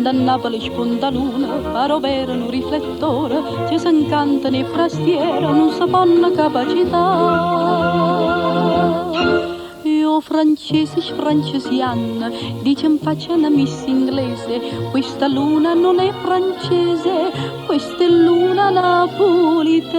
quando a Napoli spunta luna, paro vero un riflettore, ci s'incanta nei frastieri, non si fanno capacità. Io francesiana, dice in faccia una miss inglese, questa luna non è francese, questa è luna napolitana.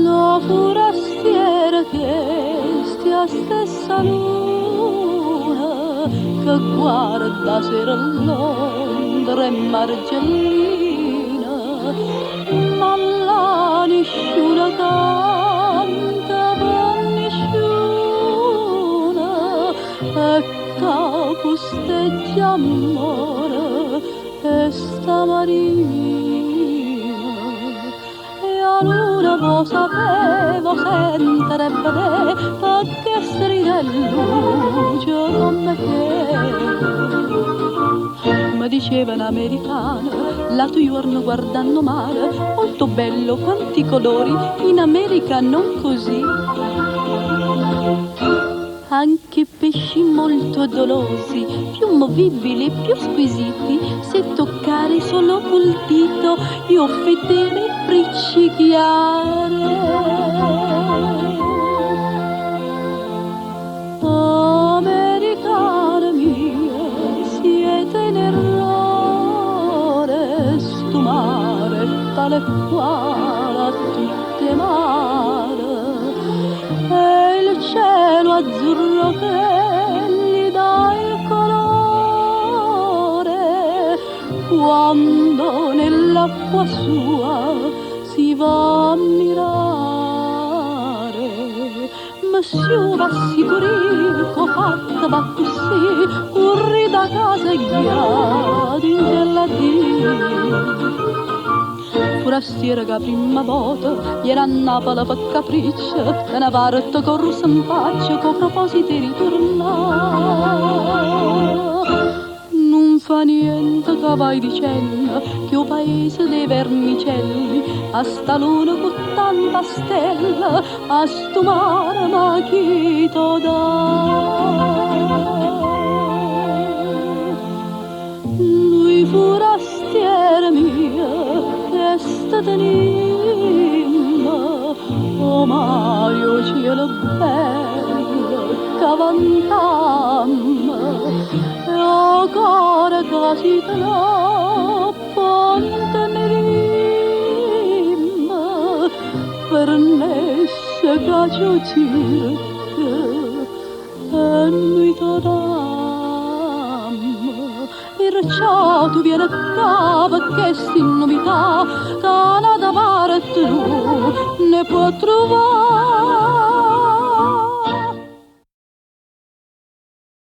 La forastiera che a stessa luna che guarda sera Londra e Margellina, ma la nessuno canta per nessuno e capusteggia amore e stamarina. La luna lo sapevo sentire e vedere perché strida luce come te. Mi diceva un'americana, l'altro giorno guardando mare, molto bello, quanti colori, in America non così. Anche pesci molto dolosi, più movibili, più squisiti, se toccare solo col dito io vedere friccichiare. Americana mia, siete in errore, sto mare tale quale a tutte mare. E il cielo azzurro che gli dà il colore quando nell'acqua sua si va a mirare. Ma si va sicurico fatta va così, corri da casa e ghiadi in gelatino. Forastiera che prima volta era a Napoli per capriccio, che una parte corso in faccia con proposito di ritornare. Non fa niente che vai dicendo che il paese dei vermicelli a sta luna con tanta stella a sto mare ma chi to dà. Lui forastiera mia che sta tenendo, oh Mario cielo bello cavantamma, e o cuore così troppo intenerimma, per nesse caccio circa e noi t'adamma. Perciò tu vieni qua perché sti novità Canada va